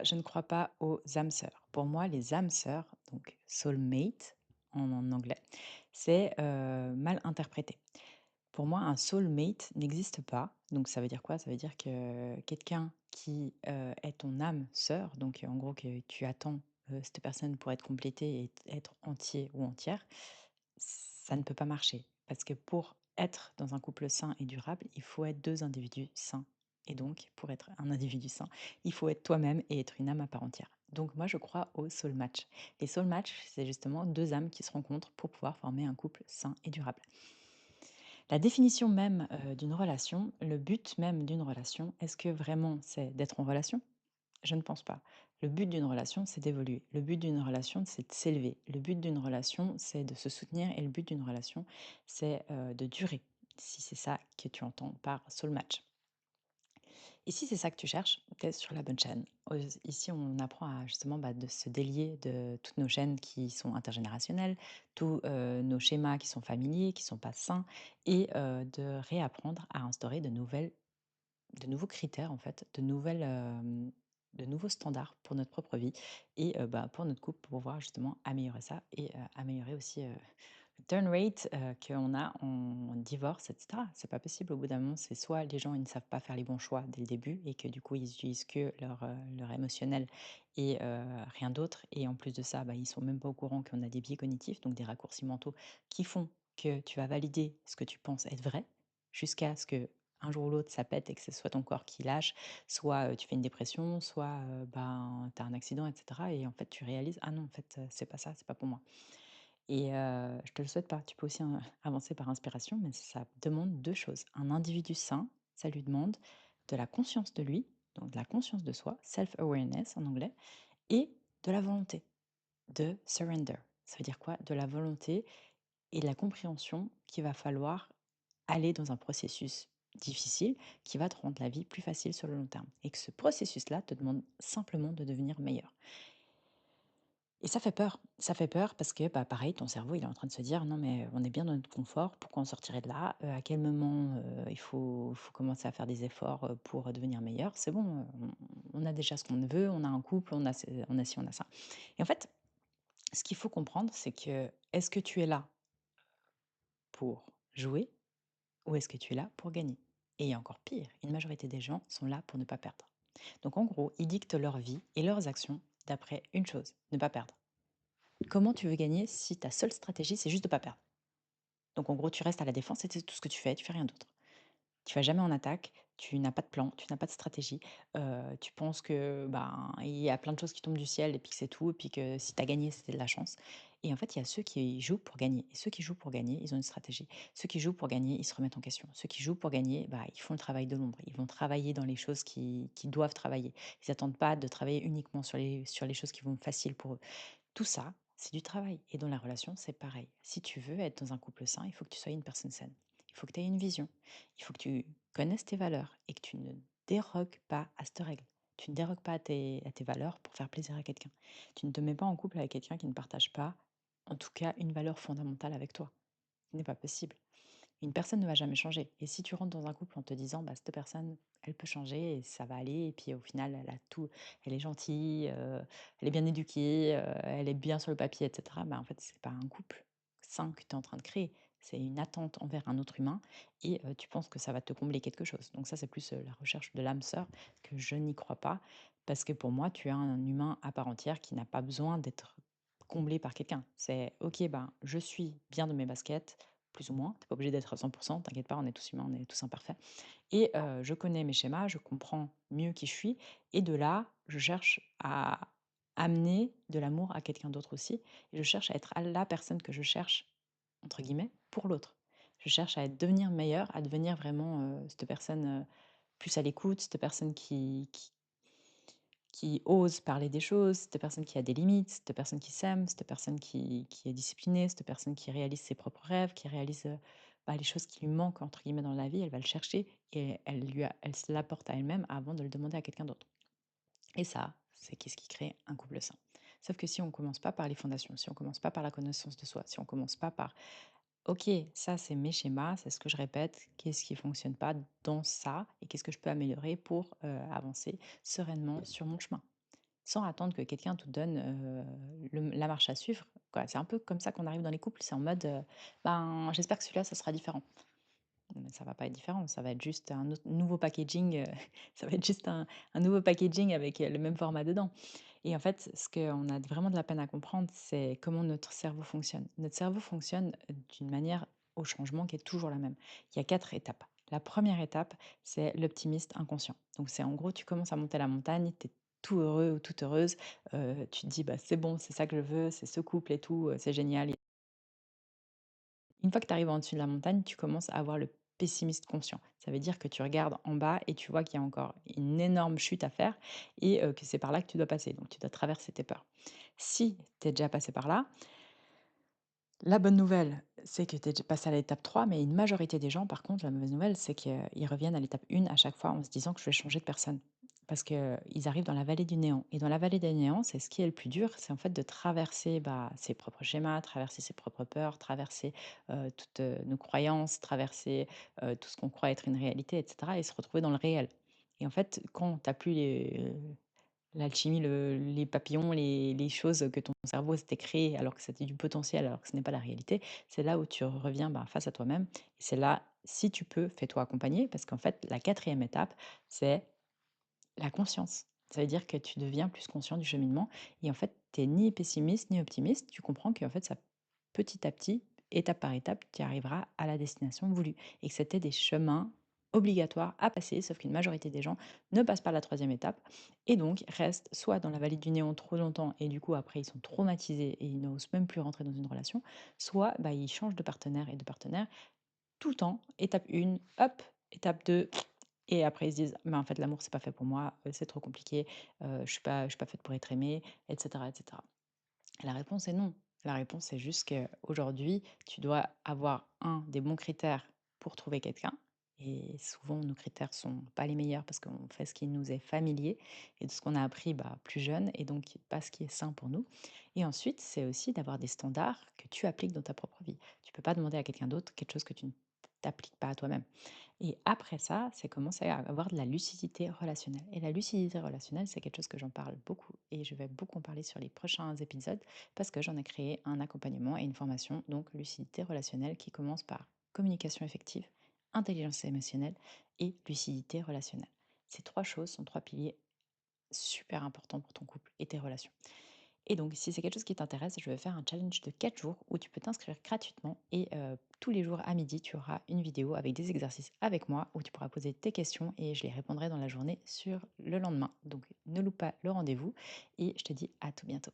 je ne crois pas aux âmes sœurs. Pour moi, les âmes sœurs, donc soulmate en anglais, c'est mal interprété. Pour moi, un soulmate n'existe pas. Donc ça veut dire quoi? Ça veut dire que quelqu'un qui est ton âme sœur, donc en gros que tu attends cette personne pour être complétée et être entier ou entière, ça ne peut pas marcher. Parce que pour être dans un couple sain et durable, il faut être deux individus sains. Et donc, pour être un individu sain, il faut être toi-même et être une âme à part entière. Donc moi, je crois au soul match. Les soul match, c'est justement deux âmes qui se rencontrent pour pouvoir former un couple sain et durable. La définition même d'une relation, le but même d'une relation, est-ce que vraiment c'est d'être en relation? Je ne pense pas. Le but d'une relation, c'est d'évoluer. Le but d'une relation, c'est de s'élever. Le but d'une relation, c'est de se soutenir. Et le but d'une relation, c'est de durer. Si c'est ça que tu entends par soul match. Et si c'est ça que tu cherches, tu es sur la bonne chaîne. Ici, on apprend à justement de se délier de toutes nos chaînes qui sont intergénérationnelles, tous nos schémas qui sont familiers, qui sont pas sains, et de réapprendre à instaurer de nouveaux critères, en fait, de nouveaux standards pour notre propre vie et pour notre couple, pour pouvoir justement améliorer ça et améliorer aussi le turn rate qu'on a en divorce, etc. C'est pas possible. Au bout d'un moment, c'est soit les gens ils ne savent pas faire les bons choix dès le début et que du coup ils utilisent que leur émotionnel et rien d'autre. Et en plus de ça, ils sont même pas au courant qu'on a des biais cognitifs, donc des raccourcis mentaux qui font que tu vas valider ce que tu penses être vrai jusqu'à ce que un jour ou l'autre, ça pète et que ce soit ton corps qui lâche, soit, tu fais une dépression, soit, tu as un accident et cetera et en fait, tu réalises: «Ah non, en fait, c'est pas ça, c'est pas pour moi» et je te le souhaite pas. Tu peux aussi, avancer par inspiration, mais ça demande 2 choses. Un individu sain, ça lui demande de la conscience de lui, donc de la conscience de soi, self awareness en anglais et de la volonté, de surrender. Ça veut dire quoi? De la volonté et de la compréhension qu'il va falloir aller dans un processus difficile qui va te rendre la vie plus facile sur le long terme et que ce processus-là te demande simplement de devenir meilleur. Et ça fait peur parce que pareil, ton cerveau il est en train de se dire non mais on est bien dans notre confort, pourquoi on sortirait de là? À quel moment faut commencer à faire des efforts pour devenir meilleur? C'est bon, on a déjà ce qu'on veut, on a un couple, on a ci, on a ça. Et en fait, ce qu'il faut comprendre, c'est que est-ce que tu es là pour jouer ou est-ce que tu es là pour gagner? Et il y a encore pire, une majorité des gens sont là pour ne pas perdre. Donc en gros, ils dictent leur vie et leurs actions d'après une chose, ne pas perdre. Comment tu veux gagner si ta seule stratégie, c'est juste de pas perdre? Donc en gros, tu restes à la défense et c'est tout ce que tu fais rien d'autre. Tu vas jamais en attaque, tu n'as pas de plan, tu n'as pas de stratégie, tu penses que, il y a plein de choses qui tombent du ciel et puis que c'est tout et puis que si tu as gagné, c'était de la chance et en fait, il y a ceux qui jouent pour gagner et ceux qui jouent pour gagner, ils ont une stratégie. Ceux qui jouent pour gagner, ils se remettent en question. Ceux qui jouent pour gagner, ils font le travail de l'ombre. Ils vont travailler dans les choses qui doivent travailler. Ils attendent pas de travailler uniquement sur les choses qui vont faciles pour eux. Tout ça, c'est du travail et dans la relation, c'est pareil. Si tu veux être dans un couple sain, il faut que tu sois une personne saine. Il faut que tu aies une vision. Il faut que tu connaisses tes valeurs et que tu ne dérogues pas à cette règle. Tu ne dérogues pas à tes valeurs pour faire plaisir à quelqu'un. Tu ne te mets pas en couple avec quelqu'un qui ne partage pas, en tout cas, une valeur fondamentale avec toi. Ce n'est pas possible. Une personne ne va jamais changer. Et si tu rentres dans un couple en te disant, cette personne, elle peut changer et ça va aller, et puis au final, elle a tout, elle est gentille, elle est bien éduquée, elle est bien sur le papier, etc. En fait, c'est pas un couple sain que tu es en train de créer. C'est une attente envers un autre humain et tu penses que ça va te combler quelque chose. Donc ça, c'est plus la recherche de l'âme sœur que je n'y crois pas. Parce que pour moi, tu es un humain à part entière qui n'a pas besoin d'être comblé par quelqu'un. C'est ok, je suis bien de mes baskets, plus ou moins. Tu pas obligé d'être à 100. T'inquiète pas, on est tous humains, on est tous imparfaits et je connais mes schémas, je comprends mieux qui je suis et de là, je cherche à amener de l'amour à quelqu'un d'autre aussi et je cherche à être à la personne que je cherche, entre guillemets, pour l'autre. Je cherche à devenir meilleure, à devenir vraiment, cette personne, plus à l'écoute, cette personne qui ose parler des choses, cette personne qui a des limites, cette personne qui s'aime, cette personne qui est disciplinée, cette personne qui réalise ses propres rêves, qui réalise, les choses qui lui manquent entre guillemets dans la vie, elle va le chercher et elle se l'apporte à elle-même avant de le demander à quelqu'un d'autre. Et ça, c'est qu'est-ce qui crée un couple sain. Sauf que si on commence pas par les fondations, si on commence pas par la connaissance de soi, si on commence pas par OK, ça c'est mes schémas, c'est ce que je répète, qu'est-ce qui fonctionne pas dans ça et qu'est-ce que je peux améliorer pour avancer sereinement sur mon chemin. sans attendre que quelqu'un te donne, la marche à suivre, quoi. C'est un peu comme ça qu'on arrive dans les couples, c'est en mode, «Ben, j'espère que celui-là, ça sera différent». Mais ça va pas être différent, ça va être juste un autre nouveau packaging, ça va être juste un nouveau packaging avec, le même format dedans. Et en fait, ce qu'on a vraiment de la peine à comprendre, c'est comment notre cerveau fonctionne. Notre cerveau fonctionne d'une manière au changement qui est toujours la même. Il y a 4 étapes. La première étape, c'est l'optimiste inconscient. Donc c'est en gros, tu commences à monter la montagne, tu es tout heureux ou toute heureuse, tu te dis: «Bah, c'est bon, c'est ça que je veux, c'est ce couple et tout, c'est génial». Une fois que tu arrives en dessus de la montagne, tu commences à avoir le pessimiste conscient. Ça veut dire que tu regardes en bas et tu vois qu'il y a encore une énorme chute à faire et que c'est par là que tu dois passer. Donc tu dois traverser tes peurs. Si tu es déjà passé par là, la bonne nouvelle, c'est que tu es passé à l'étape 3, mais une majorité des gens, par contre, la mauvaise nouvelle, c'est qu'ils reviennent à l'étape 1 à chaque fois en se disant que je vais changer de personne. Parce qu'ils arrivent dans la vallée du néant. Et dans la vallée des néants, c'est ce qui est le plus dur, c'est en fait de traverser ses propres schémas, traverser ses propres peurs, traverser toutes nos croyances, traverser tout ce qu'on croit être une réalité, etc. et se retrouver dans le réel. Et en fait, quand tu n'as plus l'alchimie, les papillons, les choses que ton cerveau s'était créé alors que c'était du potentiel, alors que ce n'est pas la réalité, c'est là où tu reviens, bah, face à toi-même et c'est là, si tu peux, fais-toi accompagner parce qu'en fait, la quatrième étape, c'est la conscience. Ça veut dire que tu deviens plus conscient du cheminement et en fait, tu es ni pessimiste ni optimiste. Tu comprends qu'en fait, ça, petit à petit, étape par étape, tu arriveras à la destination voulue et que c'était des chemins obligatoires à passer, sauf qu'une majorité des gens ne passent pas la troisième étape et donc restent soit dans la vallée du néant trop longtemps et du coup après ils sont traumatisés et ils n'osent même plus rentrer dans une relation, soit bah, ils changent de partenaire et de partenaire tout le temps, étape 1, hop, étape 2, et après ils se disent: «Mais en fait l'amour c'est pas fait pour moi, c'est trop compliqué, je suis pas faite pour être aimée» et cetera et cetera. La réponse est non. La réponse c'est juste qu'aujourd'hui, tu dois avoir un des bons critères pour trouver quelqu'un et souvent nos critères sont pas les meilleurs parce qu'on fait ce qui nous est familier et de ce qu'on a appris, bah, plus jeune et donc pas ce qui est sain pour nous et ensuite, c'est aussi d'avoir des standards que tu appliques dans ta propre vie. Tu peux pas demander à quelqu'un d'autre quelque chose que tu ne t'appliques pas à toi-même. Et après ça, c'est commencer à avoir de la lucidité relationnelle. Et la lucidité relationnelle, c'est quelque chose que j'en parle beaucoup et je vais beaucoup en parler sur les prochains épisodes parce que j'en ai créé un accompagnement et une formation, donc lucidité relationnelle, qui commence par communication effective, intelligence émotionnelle et lucidité relationnelle. Ces trois choses sont trois piliers super importants pour ton couple et tes relations. Et donc, si c'est quelque chose qui t'intéresse, je vais faire un challenge de 4 jours où tu peux t'inscrire gratuitement et tous les jours à midi, tu auras une vidéo avec des exercices avec moi où tu pourras poser tes questions et je les répondrai dans la journée sur le lendemain. Donc, ne loupe pas le rendez-vous et je te dis à tout bientôt.